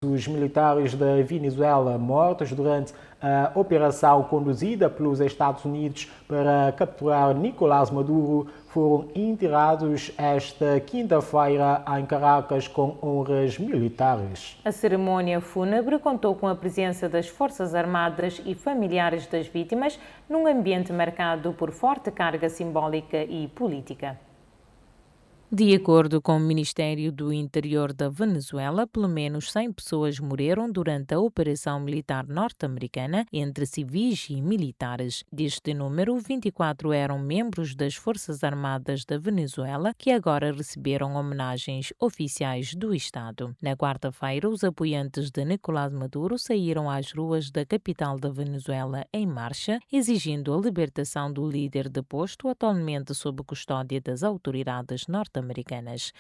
Os militares da Venezuela mortos durante a operação conduzida pelos Estados Unidos para capturar Nicolás Maduro foram enterrados esta quinta-feira em Caracas com honras militares. A cerimônia fúnebre contou com a presença das Forças Armadas e familiares das vítimas num ambiente marcado por forte carga simbólica e política. De acordo com o Ministério do Interior da Venezuela, pelo menos 100 pessoas morreram durante a operação militar norte-americana entre civis e militares. Deste número, 24 eram membros das Forças Armadas da Venezuela, que agora receberam homenagens oficiais do Estado. Na quarta-feira, os apoiantes de Nicolás Maduro saíram às ruas da capital da Venezuela em marcha, exigindo a libertação do líder deposto, atualmente sob custódia das autoridades norte-americanas.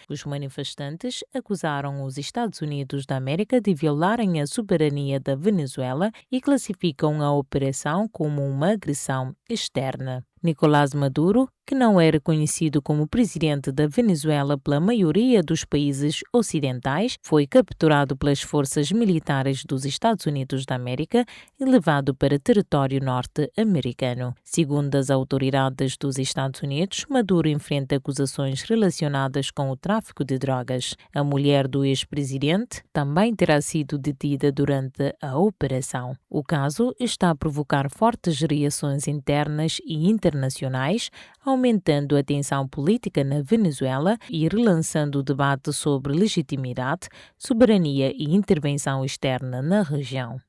Os manifestantes acusaram os Estados Unidos da América de violarem a soberania da Venezuela e classificam a operação como uma agressão externa. Nicolás Maduro, que não é reconhecido como presidente da Venezuela pela maioria dos países ocidentais, foi capturado pelas forças militares dos Estados Unidos da América e levado para território norte-americano. Segundo as autoridades dos Estados Unidos, Maduro enfrenta acusações relacionadas com o tráfico de drogas. A mulher do ex-presidente também terá sido detida durante a operação. O caso está a provocar fortes reações internas e internacionais, aumentando a tensão política na Venezuela e relançando o debate sobre legitimidade, soberania e intervenção externa na região.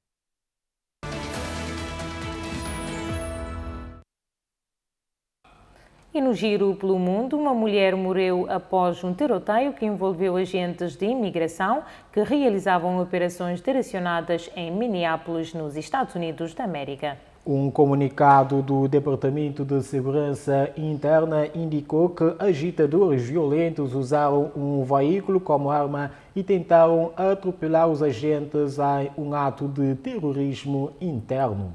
E no giro pelo mundo, uma mulher morreu após um tiroteio que envolveu agentes de imigração que realizavam operações direcionadas em Minneapolis, nos Estados Unidos da América. Um comunicado do Departamento de Segurança Interna indicou que agitadores violentos usaram um veículo como arma e tentaram atropelar os agentes em um ato de terrorismo interno.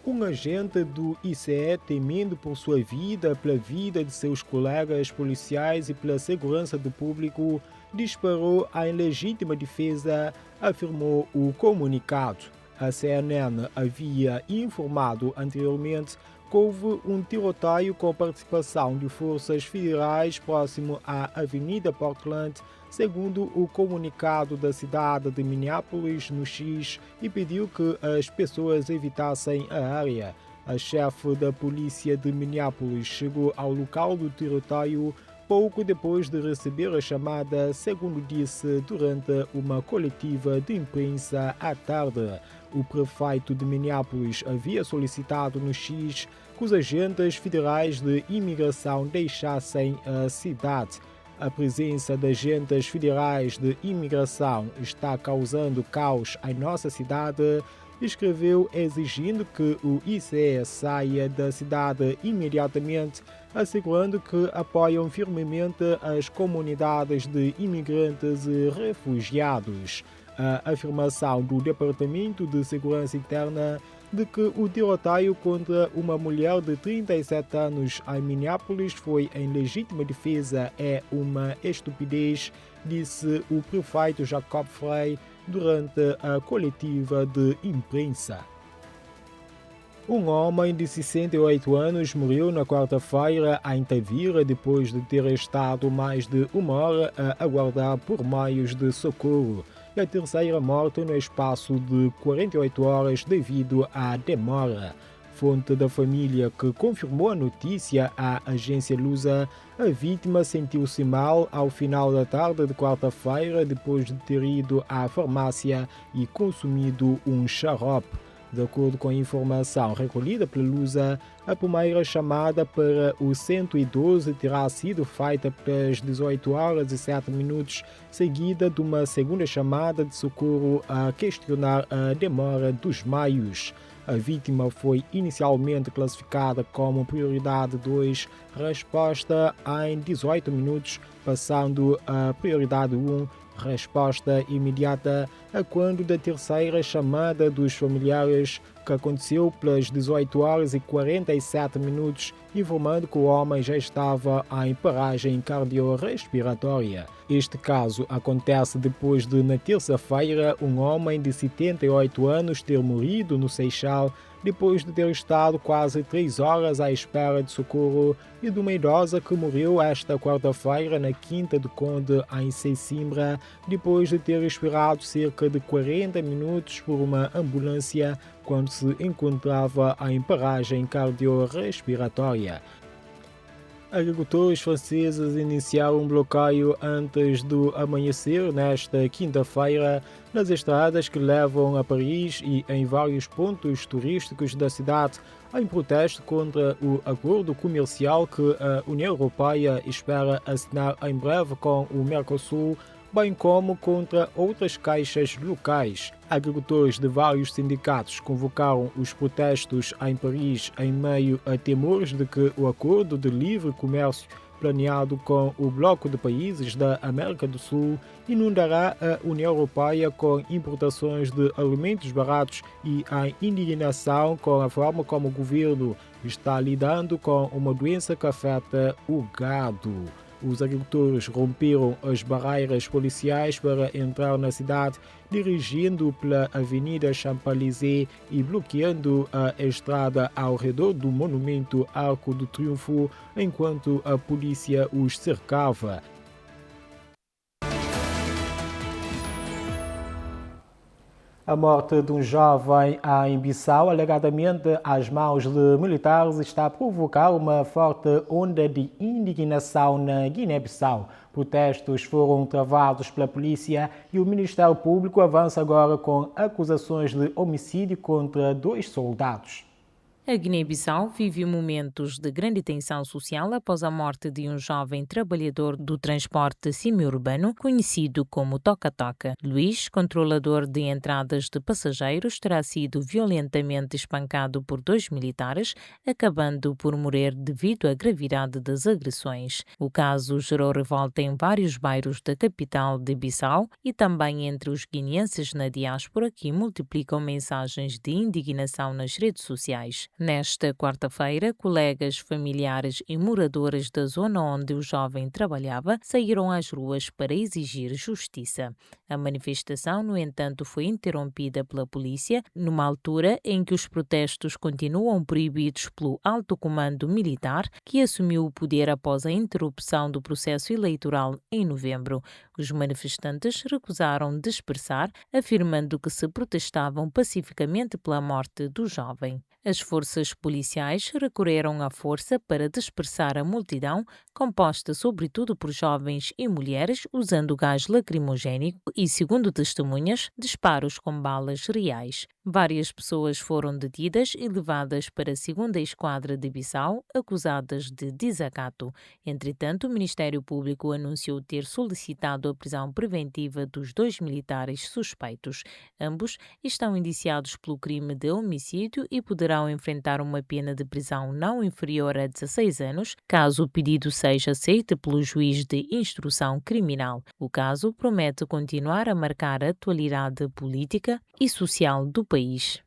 Um agente do ICE, temendo por sua vida, pela vida de seus colegas policiais e pela segurança do público, disparou em legítima defesa, afirmou o comunicado. A CNN havia informado anteriormente que houve um tiroteio com participação de forças federais próximo à Avenida Portland, segundo o comunicado da cidade de Minneapolis, no X, e pediu que as pessoas evitassem a área. A chefe da polícia de Minneapolis chegou ao local do tiroteio pouco depois de receber a chamada, segundo disse durante uma coletiva de imprensa à tarde. O prefeito de Minneapolis havia solicitado no X que os agentes federais de imigração deixassem a cidade. A presença de agentes federais de imigração está causando caos em nossa cidade, escreveu, exigindo que o ICE saia da cidade imediatamente, assegurando que apoiam firmemente as comunidades de imigrantes e refugiados. A afirmação do Departamento de Segurança Interna de que o tiroteio contra uma mulher de 37 anos em Minneapolis foi em legítima defesa é uma estupidez, disse o prefeito Jacob Frey durante a coletiva de imprensa. Um homem de 68 anos morreu na quarta-feira em Tavira depois de ter estado mais de uma hora a aguardar por meios de socorro. E a terceira morte no espaço de 48 horas devido à demora. Fonte da família que confirmou a notícia à agência Lusa, a vítima sentiu-se mal ao final da tarde de quarta-feira depois de ter ido à farmácia e consumido um xarope. De acordo com a informação recolhida pela Lusa, a primeira chamada para o 112 terá sido feita pelas 18 horas e 7 minutos, seguida de uma segunda chamada de socorro a questionar a demora dos meios. A vítima foi inicialmente classificada como prioridade 2, resposta em 18 minutos, passando a prioridade 1, resposta imediata, a quando da terceira chamada dos familiares, que aconteceu pelas 18 horas e 47 minutos, informando que o homem já estava em paragem cardiorrespiratória. Este caso acontece depois de, na terça-feira, um homem de 78 anos ter morrido no Seixal depois de ter estado quase 3 horas à espera de socorro, e de uma idosa que morreu esta quarta-feira na Quinta do Conde, em Sesimbra, depois de ter esperado cerca de 40 minutos por uma ambulância quando se encontrava em paragem cardiorrespiratória. Agricultores franceses iniciaram um bloqueio antes do amanhecer nesta quinta-feira nas estradas que levam a Paris e em vários pontos turísticos da cidade, em protesto contra o acordo comercial que a União Europeia espera assinar em breve com o Mercosul, bem como contra outras queixas locais. Agricultores de vários sindicatos convocaram os protestos em Paris em meio a temores de que o acordo de livre comércio planeado com o bloco de países da América do Sul inundará a União Europeia com importações de alimentos baratos e em indignação com a forma como o governo está lidando com uma doença que afeta o gado. Os agricultores romperam as barreiras policiais para entrar na cidade, dirigindo pela Avenida Champs-Élysées e bloqueando a estrada ao redor do monumento Arco do Triunfo, enquanto a polícia os cercava. A morte de um jovem em Bissau, alegadamente às mãos de militares, está a provocar uma forte onda de indignação na Guiné-Bissau. Protestos foram travados pela polícia e o Ministério Público avança agora com acusações de homicídio contra 2 soldados. A Guiné-Bissau vive momentos de grande tensão social após a morte de um jovem trabalhador do transporte semi-urbano, conhecido como Toca-Toca. Luís, controlador de entradas de passageiros, terá sido violentamente espancado por 2 militares, acabando por morrer devido à gravidade das agressões. O caso gerou revolta em vários bairros da capital de Bissau e também entre os guineenses na diáspora, que multiplicam mensagens de indignação nas redes sociais. Nesta quarta-feira, colegas, familiares e moradores da zona onde o jovem trabalhava saíram às ruas para exigir justiça. A manifestação, no entanto, foi interrompida pela polícia, numa altura em que os protestos continuam proibidos pelo alto comando militar, que assumiu o poder após a interrupção do processo eleitoral em novembro. Os manifestantes recusaram dispersar, afirmando que se protestavam pacificamente pela morte do jovem. As forças policiais recorreram à força para dispersar a multidão, composta sobretudo por jovens e mulheres, usando gás lacrimogénico e, segundo testemunhas, disparos com balas reais. Várias pessoas foram detidas e levadas para a 2ª Esquadra de Bissau, acusadas de desacato. Entretanto, o Ministério Público anunciou ter solicitado a prisão preventiva dos 2 militares suspeitos. Ambos estão indiciados pelo crime de homicídio e poderão enfrentar uma pena de prisão não inferior a 16 anos, caso o pedido seja aceito pelo juiz de instrução criminal. O caso promete continuar a marcar a atualidade política e social do país.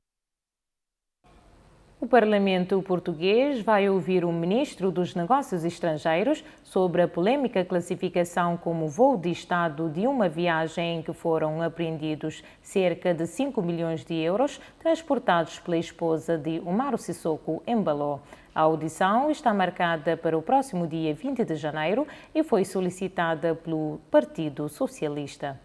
O Parlamento português vai ouvir o Ministro dos Negócios Estrangeiros sobre a polêmica classificação como voo de Estado de uma viagem em que foram apreendidos cerca de 5 milhões de euros transportados pela esposa de Umaro Sissoko Embalo. A audição está marcada para o próximo dia 20 de janeiro e foi solicitada pelo Partido Socialista.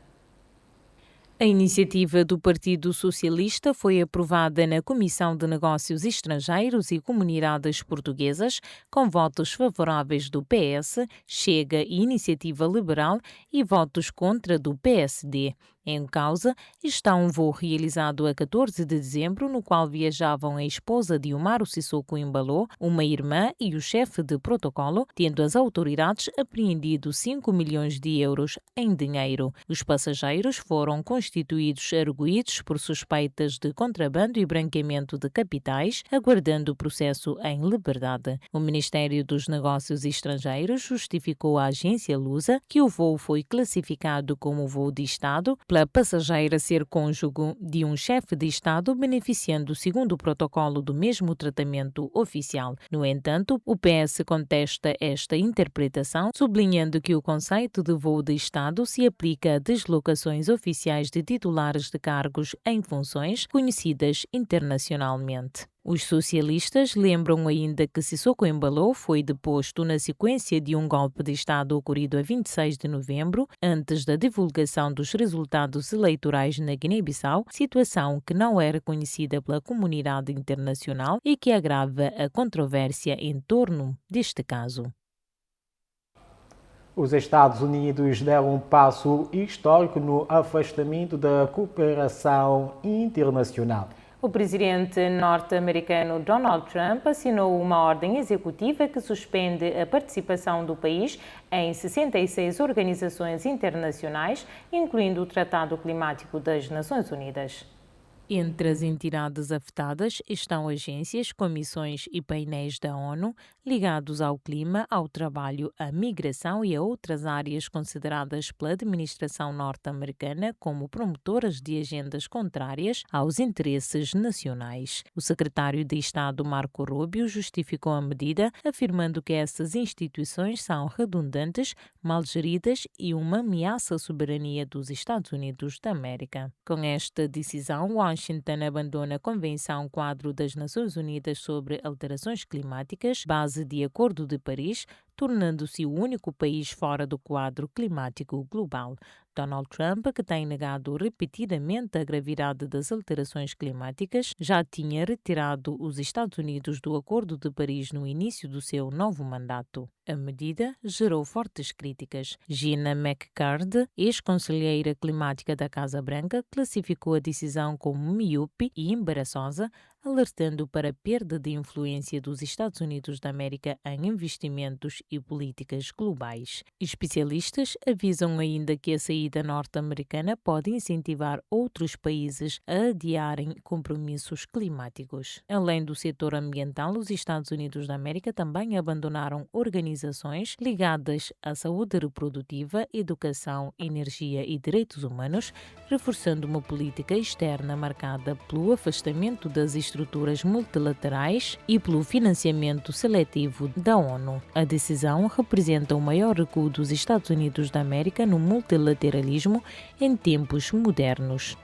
A iniciativa do Partido Socialista foi aprovada na Comissão de Negócios Estrangeiros e Comunidades Portuguesas, com votos favoráveis do PS, Chega e Iniciativa Liberal e votos contra do PSD. Em causa está um voo realizado a 14 de dezembro, no qual viajavam a esposa de Umaro Sissoko Embalo, uma irmã e o chefe de protocolo, tendo as autoridades apreendido 5 milhões de euros em dinheiro. Os passageiros foram constituídos arguidos por suspeitas de contrabando e branqueamento de capitais, aguardando o processo em liberdade. O Ministério dos Negócios Estrangeiros justificou à agência Lusa que o voo foi classificado como voo de Estado pela pela passageira ser cônjuge de um chefe de Estado, beneficiando segundo o protocolo do mesmo tratamento oficial. No entanto, o PS contesta esta interpretação, sublinhando que o conceito de voo de Estado se aplica a deslocações oficiais de titulares de cargos em funções conhecidas internacionalmente. Os socialistas lembram ainda que Sissoko Embaló foi deposto na sequência de um golpe de Estado ocorrido a 26 de novembro, antes da divulgação dos resultados eleitorais na Guiné-Bissau, situação que não é reconhecida pela comunidade internacional e que agrava a controvérsia em torno deste caso. Os Estados Unidos deram um passo histórico no afastamento da cooperação internacional. O presidente norte-americano Donald Trump assinou uma ordem executiva que suspende a participação do país em 66 organizações internacionais, incluindo o Tratado Climático das Nações Unidas. Entre as entidades afetadas estão agências, comissões e painéis da ONU ligados ao clima, ao trabalho, à migração e a outras áreas consideradas pela administração norte-americana como promotoras de agendas contrárias aos interesses nacionais. O secretário de Estado Marco Rubio justificou a medida, afirmando que essas instituições são redundantes, mal geridas e uma ameaça à soberania dos Estados Unidos da América. Com esta decisão, Washington abandona a Convenção Quadro das Nações Unidas sobre Alterações Climáticas, base de Acordo de Paris, tornando-se o único país fora do quadro climático global. Donald Trump, que tem negado repetidamente a gravidade das alterações climáticas, já tinha retirado os Estados Unidos do Acordo de Paris no início do seu novo mandato. A medida gerou fortes críticas. Gina McCord, ex-conselheira climática da Casa Branca, classificou a decisão como míope e embaraçosa, alertando para a perda de influência dos Estados Unidos da América em investimentos e políticas globais. Especialistas avisam ainda que a saída norte-americana pode incentivar outros países a adiarem compromissos climáticos. Além do setor ambiental, os Estados Unidos da América também abandonaram organizações ligadas à saúde reprodutiva, educação, energia e direitos humanos, reforçando uma política externa marcada pelo afastamento das estruturas multilaterais e pelo financiamento seletivo da ONU. A decisão representa o maior recuo dos Estados Unidos da América no multilateralismo em tempos modernos.